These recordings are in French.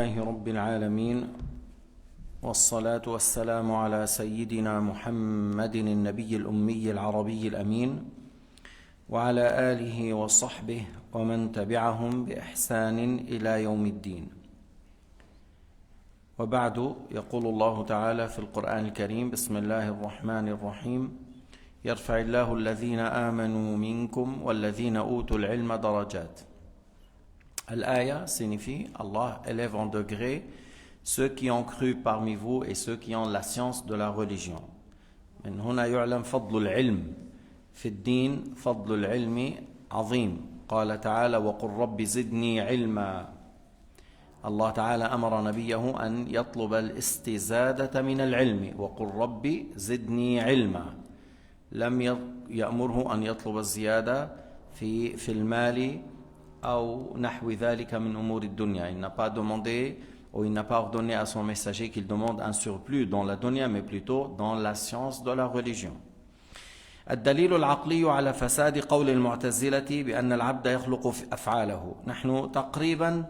لله رب العالمين والصلاة والسلام على سيدنا محمد النبي الأمي العربي الأمين وعلى آله وصحبه ومن تبعهم بإحسان إلى يوم الدين. وبعد، يقول الله تعالى في القرآن الكريم: بسم الله الرحمن الرحيم. يرفع الله الذين آمنوا منكم والذين أوتوا العلم درجات. L'aya signifie Allah élève en degré ceux qui ont cru parmi vous et ceux qui ont la science de la religion. من هنا يعلم فضل العلم في الدين، فضل العلم عظيم. قال تعالى: وقل رب زدني علما. الله تعالى أمر نبيه أن يطلب الاستزادة من العلم، وقل رب زدني علما. لم يأمره أن يطلب الزيادة في المال أو نحو ذلك من أمور الدنيا. Il n'a pas demandé ou il n'a pas ordonné à son messager qu'il demande un surplus dans la dunya, mais plutôt dans la science de la religion. الدليل العقلي على فساد قول المعتزلة بأن العبد يخلق أفعاله. نحن تقريبا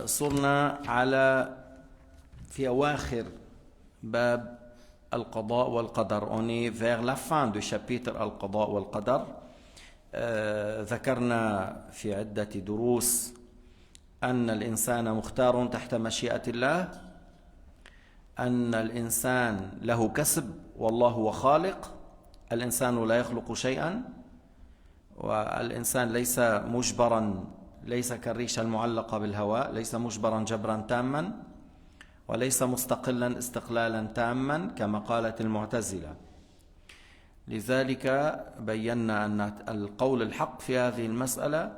صرنا في أواخر باب القضاء والقدر. On est vers la fin du chapitre القضاء والقدر. ذكرنا في عدة دروس أن الإنسان مختار تحت مشيئة الله، أن الإنسان له كسب والله هو خالق، الإنسان لا يخلق شيئا، والإنسان ليس مجبرا، ليس كالريشة المعلقة بالهواء، ليس مجبرا جبرا تاما، وليس مستقلا استقلالا تاما كما قالت المعتزلة. لذلك بينا أن القول الحق في هذه المسألة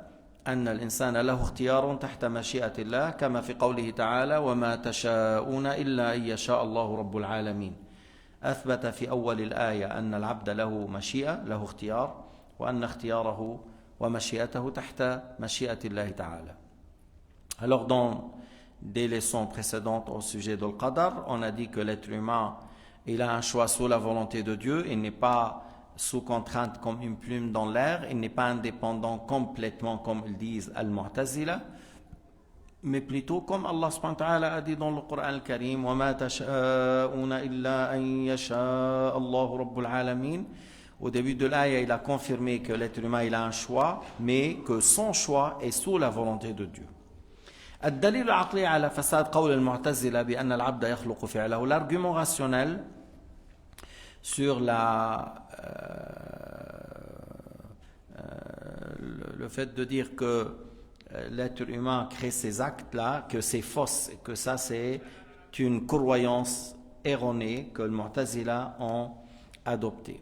أن الإنسان له اختيار تحت مشيئة الله، كما في قوله تعالى: وما تشاءون إلا أن يشاء الله رب العالمين. أثبت في أول الآية أن العبد له مشيئة، له اختيار، وأن اختياره ومشيئته تحت مشيئة الله تعالى. Alors dans des leçons précédentes au sujet de l'Qadar, on a dit que l'être humain, il a un choix sous la volonté de Dieu, il n'est pas sous contrainte comme une plume dans l'air, il n'est pas indépendant complètement comme ils disent Al-Mu'tazila, mais plutôt comme Allah subhanahu wa ta'ala a dit dans le Coran al-Karim: وَمَا تَشَاءُونَ إِلَّا أَن يَشَاءَ اللَّهُ رَبُّ الْعَالَمِينَ. Au début de l'aya, il a confirmé que l'être humain il a un choix, mais que son choix est sous la volonté de Dieu. الدليل العقلي على فساد قول المعتزلة بأن العبد يخلق فعله. L'argument rationnel sur le fait de dire que l'être humain crée ces actes-là, que c'est fausse, et que ça c'est une croyance erronée que les Mu'tazila ont adoptée.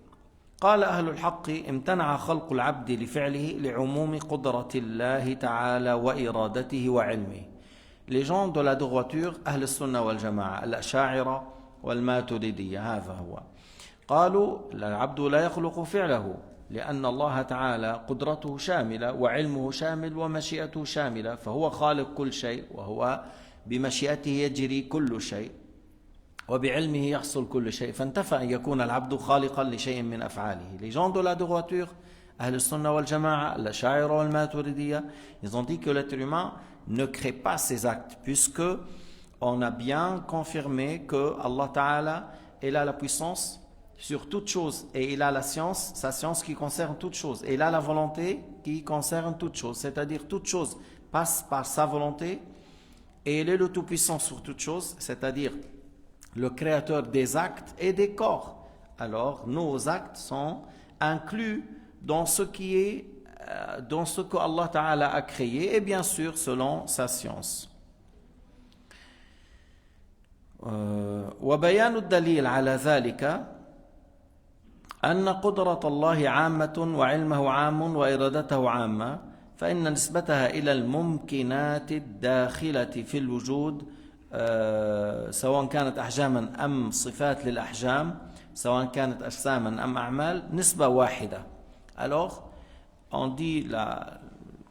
قال أهل الحق: امتنع خلق العبد لفعله لعموم قدرة الله تعالى وإرادته وعلمه. Les gens de la droiture, أهل السنة والجماعة، الأشاعرة والماتريدية، هذا هو. قالوا: العبد لا يخلق فعله لأن الله تعالى قدرته شاملة وعلمه شامل ومشيئته شاملة، فهو خالق كل شيء، وهو بمشيئته يجري كل شيء، وبعلمه يحصل كل شيء، فانتفى أن يكون العبد خالقا لشيء من أفعاله. Les gens de la droiture, أهل السنة والجماعة، الأشاعرة والماتريدية, ils ont dit que l'être humain ne crée pas ses actes, puisque on a bien confirmé que Allah Ta'ala, il a la puissance sur toute chose, et il a la science, sa science qui concerne toute chose, et il a la volonté qui concerne toute chose, c'est-à-dire toute chose passe par sa volonté, et il est le tout-puissant sur toute chose, c'est-à-dire le créateur des actes et des corps. Alors nos actes sont inclus dans ce qui est dans ce que Allah Ta'ala a créé, et bien sûr selon sa science. وبيان الدليل على ذلك أن قدرة الله عامة وعلمه عام وإرادته عامة، فإن نسبتها إلى الممكنات الداخلة في الوجود سواء كانت أحجاما أم صفات للأحجام، سواء كانت أجساما أم أعمال، نسبة واحدة. Alors on dit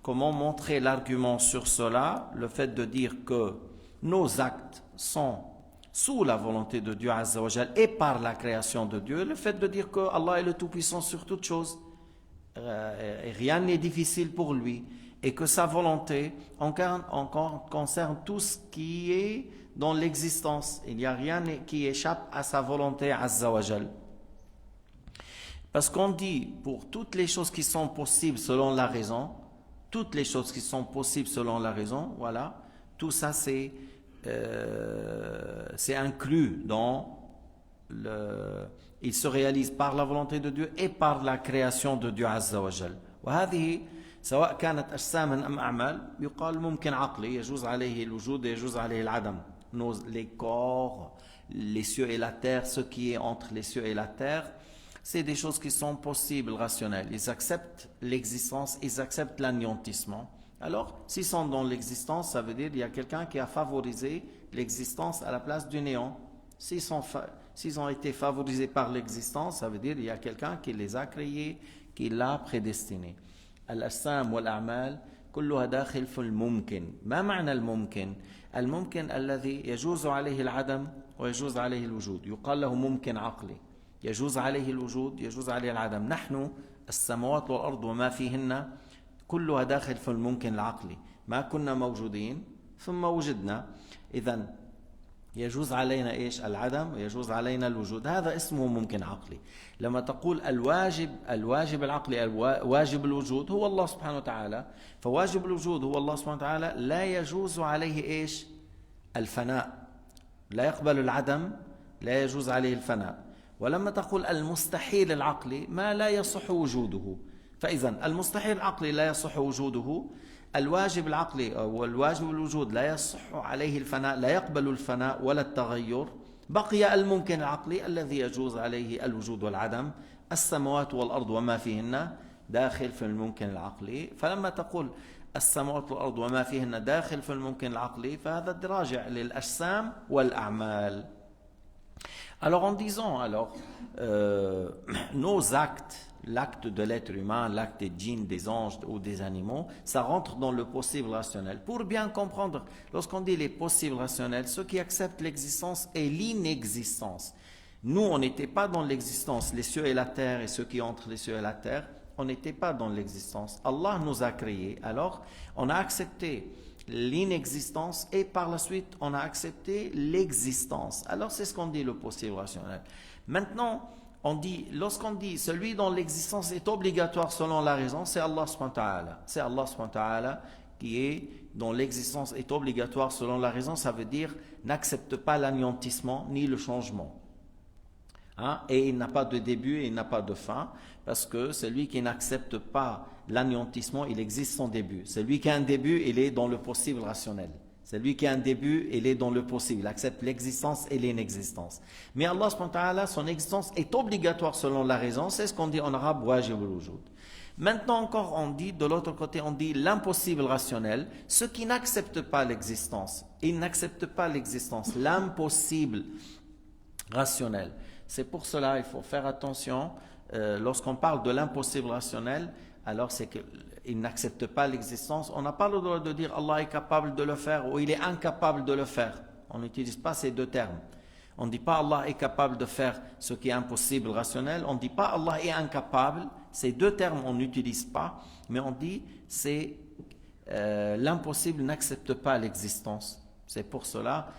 comment montrer l'argument sur cela, le fait de dire que nos actes sont sous la volonté de Dieu Azza wa Jal et par la création de Dieu, le fait de dire que Allah est le tout-puissant sur toute chose, rien n'est difficile pour lui, et que sa volonté concerne tout ce qui est dans l'existence. Il n'y a rien qui échappe à sa volonté Azza wa Jal. Parce qu'on dit, pour toutes les choses qui sont possibles selon la raison, toutes les choses qui sont possibles selon la raison, voilà, tout ça c'est inclus dans il se réalise par la volonté de Dieu et par la création de Dieu Azza wa Jal. وهذه سواء كانت أجساما أم أعمال يقال ممكن عقلي يجوز عليه الوجود يجوز عليه العدم. Les corps, les cieux et la terre, ce qui est entre les cieux et la terre, c'est des choses qui sont possibles, rationnelles. Ils acceptent l'existence, ils acceptent l'anéantissement. Alors, s'ils sont dans l'existence, ça veut dire qu'il y a quelqu'un qui a favorisé l'existence à la place du néant. S'ils ont été favorisés par l'existence, ça veut dire qu'il y a quelqu'un qui les a créés, qui l'a prédestiné. الأجسام والأعمال كلها داخل في الممكن. ما معنى الممكن؟ الممكن الذي يجوز عليه العدم ويجوز عليه الوجود يقال له ممكن عقلي. يجوز عليه الوجود يجوز عليه العدم. نحن السماوات والأرض وما فيهن كلها داخل في الممكن العقلي. ما كنا موجودين ثم وجدنا. إذن يجوز علينا إيش؟ العدم ويجوز علينا الوجود. هذا اسمه ممكن عقلي. لما تقول الواجب العقلي واجب الوجود هو الله سبحانه وتعالى، فواجب الوجود هو الله سبحانه وتعالى لا يجوز عليه إيش؟ الفناء. لا يقبل العدم، لا يجوز عليه الفناء. ولما تقول المستحيل العقلي ما لا يصح وجوده، فإذا المستحيل العقلي لا يصح وجوده، الواجب العقلي والواجب الوجود لا يصح عليه الفناء، لا يقبل الفناء ولا التغير. بقي الممكن العقلي الذي يجوز عليه الوجود والعدم. السماوات والأرض وما فيهن داخل في الممكن العقلي. فلما تقول السماوات والأرض وما فيهن داخل في الممكن العقلي فهذا راجع للأجسام والأعمال. Alors en disant nos actes, l'acte de l'être humain, l'acte des djinns, des anges ou des animaux, ça rentre dans le possible rationnel. Pour bien comprendre, lorsqu'on dit les possibles rationnels, ceux qui acceptent l'existence et l'inexistence. Nous, on n'était pas dans l'existence, les cieux et la terre et ceux qui entrent les cieux et la terre, on n'était pas dans l'existence. Allah nous a créés, alors on a accepté l'inexistence et par la suite on a accepté l'existence. Alors c'est ce qu'on dit le possible rationnel. Maintenant, lorsqu'on dit celui dont l'existence est obligatoire selon la raison, c'est Allah subhanahu wa ta'ala. C'est Allah subhanahu wa ta'ala dont l'existence est obligatoire selon la raison, ça veut dire n'accepte pas l'anéantissement ni le changement. Et il n'a pas de début et il n'a pas de fin, parce que celui qui n'accepte pas l'anéantissement, il existe son début. Celui qui a un début, il est dans le possible rationnel. Celui qui a un début, il est dans le possible. Il accepte l'existence et l'inexistence. Mais Allah subhanahu wa ta'ala, son existence est obligatoire selon la raison. C'est ce qu'on dit en arabe, wajib al-wujud. Maintenant encore, on dit, de l'autre côté, on dit l'impossible rationnel. Ceux qui n'acceptent pas l'existence, ils n'acceptent pas l'existence, l'impossible rationnel. C'est pour cela il faut faire attention. Lorsqu'on parle de l'impossible rationnel, alors c'est qu'il n'accepte pas l'existence. On n'a pas le droit de dire Allah est capable de le faire ou il est incapable de le faire. On n'utilise pas ces deux termes. On ne dit pas Allah est capable de faire ce qui est impossible rationnel. On ne dit pas Allah est incapable. Ces deux termes on n'utilise pas. Mais on dit c'est l'impossible n'accepte pas l'existence. C'est pour cela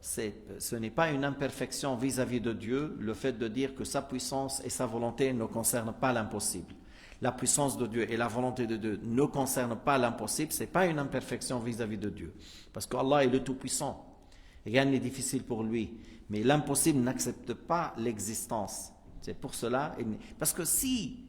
ce n'est pas une imperfection vis-à-vis de Dieu, le fait de dire que sa puissance et sa volonté ne concernent pas l'impossible. La puissance de Dieu et la volonté de Dieu ne concernent pas l'impossible, ce n'est pas une imperfection vis-à-vis de Dieu. Parce qu'Allah est le Tout-Puissant. Rien n'est difficile pour lui. Mais l'impossible n'accepte pas l'existence. C'est pour cela. Parce que si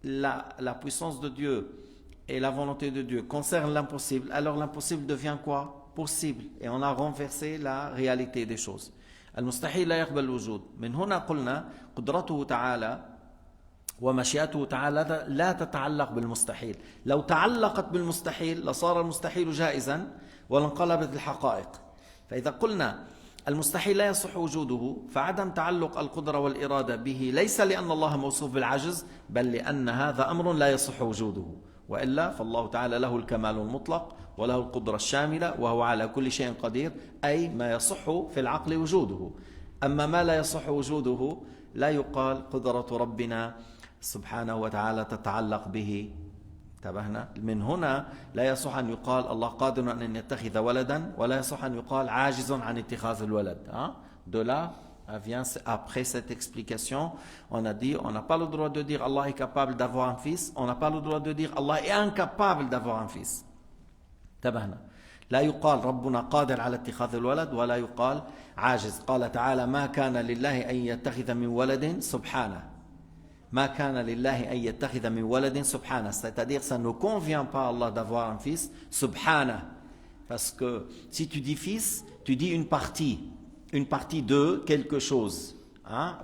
la puissance de Dieu et la volonté de Dieu concernent l'impossible, alors l'impossible devient quoi? Possible. Et on a renversé la réalité des choses. المستحيل لا يقبل الوجود. من هنا قلنا قدرته تعالى ومشيئته تعالى لا تتعلق بالمستحيل. لو تعلقت بالمستحيل لصار المستحيل جائزا ولانقلبت الحقائق. فإذا قلنا المستحيل لا يصح وجوده فعدم تعلق القدرة والإرادة به ليس لأن الله موصوف بالعجز بل لأن هذا أمر لا يصح وجوده. وإلا فالله تعالى له الكمال المطلق وله القدرة الشاملة وهو على كل شيء قدير أي ما يصح في العقل وجوده. أما ما لا يصح وجوده لا يقال قدرة ربنا سبحانه وتعالى تتعلق به انتبهنا؟ من هنا لا يصح أن يقال الله قادر أن يتخذ ولدا ولا يصح أن يقال عاجز عن اتخاذ الولد. De là vient, après cette explication, on a dit on n'a pas le droit de dire Allah est capable d'avoir un fils, on n'a pas le droit de dire Allah est incapable d'avoir un fils. انتبهنا؟ لا يقال ربنا قادر على اتخاذ الولد ولا يقال عاجز. قال تعالى ما كان لله أن يتخذ من ولد سبحانه. ما كان لله أن يتخذ من ولد سبحانه. C'est-à-dire ça ne convient pas à Allah d'avoir un fils سبحانه. Parce que si tu dis fils, tu dis une partie de quelque chose.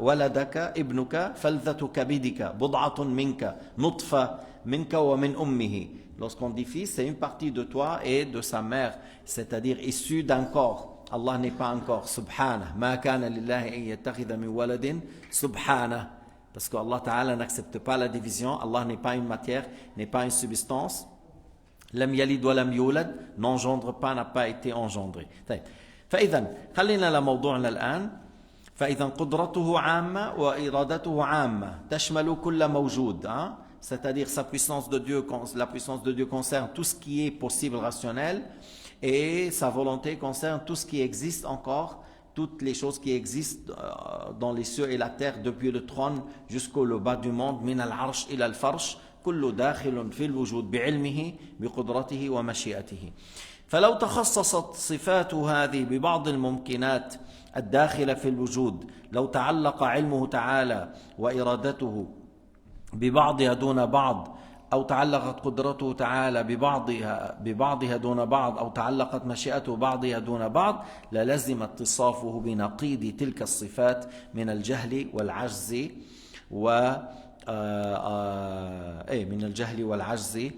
ولدك ابنك فلذة كبدك بضعة منك نطفة منك ومن أمه. Lorsqu'on dit fils, c'est une partie de toi et de sa mère, c'est-à-dire issue d'un corps. Allah n'est pas un corps. Subhanah. Ma kana lillahi an yattakhidha min waladin. Subhanah. Parce que Allah Ta'ala n'accepte pas la division. Allah n'est pas une matière, n'est pas une substance. Lam yalid wa lam yulad, n'engendre pas, n'a pas été engendré. فإذا خلينا لموضوعنا الآن. فإذا قدرته عامة وإرادته عامة تشمل كل موجود. C'est-à-dire sa puissance de Dieu, la puissance de Dieu concerne tout ce qui est possible rationnel et sa volonté concerne tout ce qui existe encore, toutes les choses qui existent dans les cieux et la terre depuis le trône jusqu'au bas du monde, min al-arsh ila al-farsh, kullu dakhilun fil wujud bi'ilmihi biqudratihi wa mashi'atihi. فلو تخصصت صفات هذه ببعض الممكنات الداخلة في الوجود لو تعلق علمه تعالى وإرادته ببعضها دون بعض أو تعلقت قدرته تعالى ببعضها دون بعض أو تعلقت مشيئته بعضها دون بعض للزم اتصافه بنقيض تلك الصفات من الجهل والعجز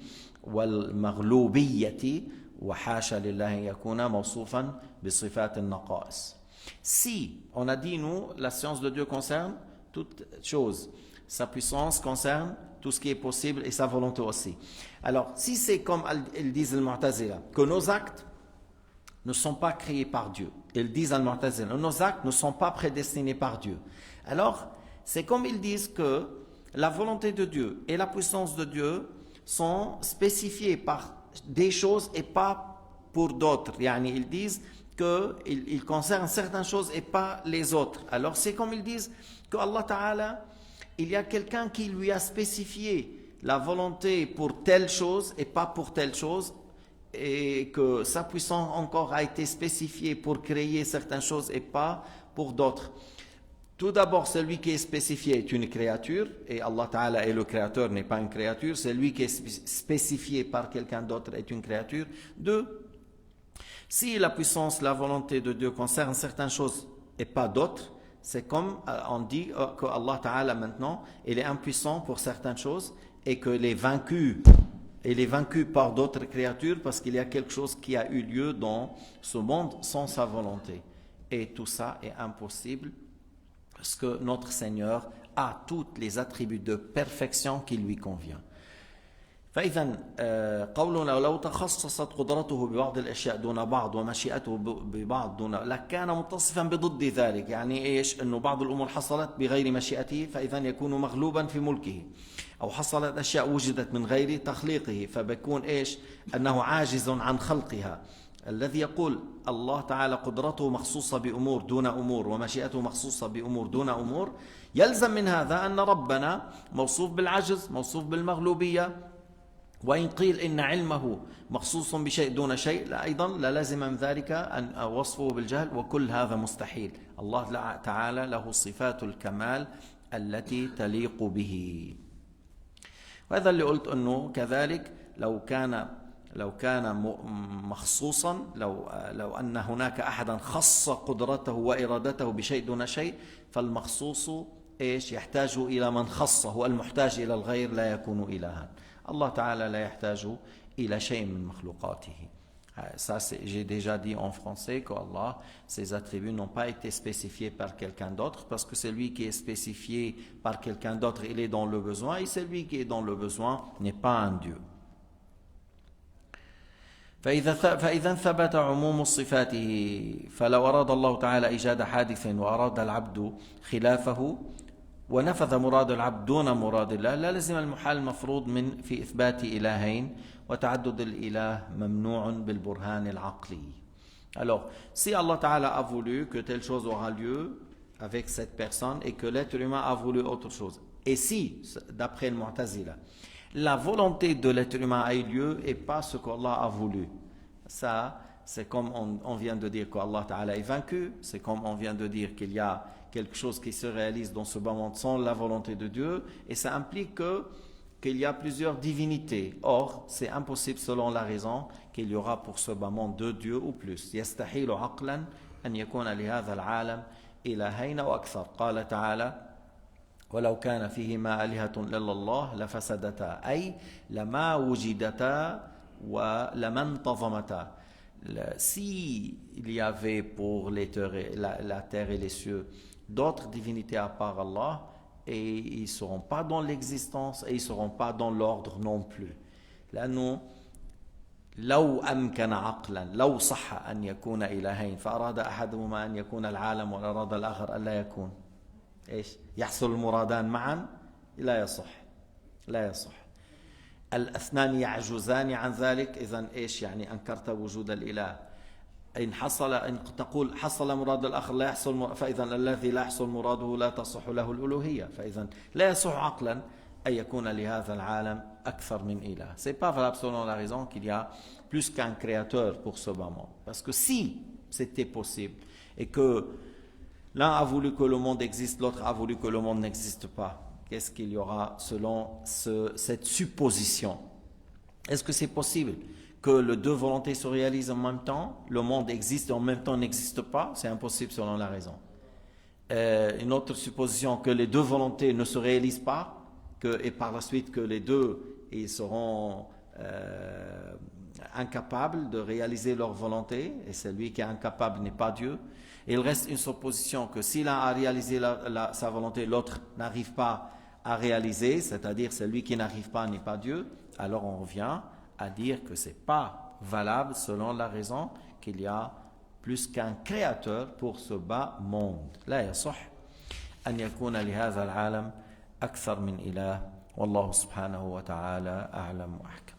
والمغلوبية وحاشا لله يكون موصوفا بصفات النقائص. Si, on a dit nous, la science de Dieu concerne toutes choses. Sa puissance concerne tout ce qui est possible et sa volonté aussi. Alors, si c'est comme ils disent al-Mu'tazila, que nos actes ne sont pas créés par Dieu, ils disent al-Mu'tazila, nos actes ne sont pas prédestinés par Dieu. Alors, c'est comme ils disent que la volonté de Dieu et la puissance de Dieu sont spécifiées par des choses et pas pour d'autres. Ils disent qu'ils concernent certaines choses et pas les autres. Alors, c'est comme ils disent que Allah Ta'ala, il y a quelqu'un qui lui a spécifié la volonté pour telle chose et pas pour telle chose, et que sa puissance encore a été spécifiée pour créer certaines choses et pas pour d'autres. Tout d'abord, celui qui est spécifié est une créature, et Allah Ta'ala est le créateur, n'est pas une créature. Celui qui est spécifié par quelqu'un d'autre est une créature. Deux, si la puissance, la volonté de Dieu concerne certaines choses et pas d'autres, c'est comme on dit que Allah Ta'ala maintenant, il est impuissant pour certaines choses et que il est vaincu par d'autres créatures parce qu'il y a quelque chose qui a eu lieu dans ce monde sans sa volonté. Et tout ça est impossible parce que notre Seigneur a tous les attributs de perfection qui lui conviennent. فإذا قولنا لو تخصصت قدرته ببعض الأشياء دون بعض ومشيئته ببعض دون لكان متصفا بضد ذلك. يعني إيش؟ أنه بعض الأمور حصلت بغير مشيئته فإذا يكون مغلوبا في ملكه، أو حصلت أشياء وجدت من غير تخليقه فبيكون إيش؟ أنه عاجز عن خلقها. الذي يقول الله تعالى قدرته مخصوصة بأمور دون أمور ومشيئته مخصوصة بأمور دون أمور، يلزم من هذا أن ربنا موصوف بالعجز، موصوف بالمغلوبية. وإن قيل إن علمه مخصوص بشيء دون شيء أيضا لا لازم من ذلك أن وصفه بالجهل، وكل هذا مستحيل. الله تعالى له صفات الكمال التي تليق به. وهذا اللي قلت أنه كذلك لو كان مخصوصا، لو أن هناك أحدا خص قدرته وإرادته بشيء دون شيء فالمخصوص إيش؟ يحتاج إلى من خصه، والمحتاج إلى الغير لا يكون إلها. Allah Ta'ala la yahtaju ila shay'in min makhluqatihi. Ça, j'ai déjà dit en français qu'Allah, ses attributs n'ont pas été spécifiés par quelqu'un d'autre, parce que celui qui est spécifié par quelqu'un d'autre, il est dans le besoin, et celui qui est dans le besoin n'est pas un Dieu. فإذا ثبت عموم صفاته فلو أراد الله تعالى إيجاد حادث وأراد العبد خلافه ونفذ مراد العبد دون مراد الله لا لزم المحال المفروض من في إثبات إلهين وتعدد الإله ممنوع بالبرهان العقلي. Alors, si Allah Ta'ala a voulu que telle chose aura lieu avec cette personne et que l'être humain a voulu autre chose, et si, d'après le Mu'tazila, la volonté de l'être humain a eu lieu et pas ce qu'Allah a voulu, ça, c'est comme on vient de dire qu'Allah Ta'ala est vaincu, c'est comme on vient de dire qu'il y a quelque chose qui se réalise dans ce bas monde sans la volonté de Dieu, et ça implique qu'il y a plusieurs divinités. Or, c'est impossible selon la raison qu'il y aura pour ce bas monde deux dieux ou plus. يستحيل عقلا أن يكون لهذا العالم إلهين وأكثر. قال تعالى: ولو كان فيهما آلهة إلا الله لفسدتا أي لما وجدتا ولما انتظمتا. Si il y avait pour la terre et les cieux d'autres divinités à part Allah, et ils ne seront pas dans l'existence et ils ne seront pas dans l'ordre non plus. لأنه لو أمكن عقلا لو صح أن يكون إلهين فأراد أحدهما أن يكون العالم وأراد الآخر ألا يكون إيش يحصل المرادان معا لا يصح لا يصح الاثنان يعجزان عن ذلك إذن إيش يعني أنكرت وجود الإله إن تقول حصل مراد الآخر لا يحصل فإذا الذي لا يحصل مراده لا تصح له الألوهية فإذا لا يصح عقلا أن يكون لهذا العالم أكثر من إله. C'est pas valable selon la raison qu'il y a plus qu'un créateur pour ce bas monde. Parce que si c'était possible et que l'un a voulu que le monde existe, l'autre a voulu que le monde n'existe pas, qu'est-ce qu'il y aura selon cette supposition? Est-ce que c'est possible que les deux volontés se réalisent en même temps, le monde existe et en même temps n'existe pas? C'est impossible selon la raison. Une autre supposition, que les deux volontés ne se réalisent pas, et par la suite que les deux ils seront incapables de réaliser leur volonté, et celui qui est incapable n'est pas Dieu. Et il reste une supposition que si l'un a réalisé sa volonté, l'autre n'arrive pas à réaliser, c'est-à-dire celui qui n'arrive pas n'est pas Dieu, alors on revient à dire que ce n'est pas valable selon la raison qu'il y a plus qu'un créateur pour ce bas monde. لا يصح أن يكون لهذا العالم أكثر من إله والله سبحانه وتعالى أعلم وأحكم.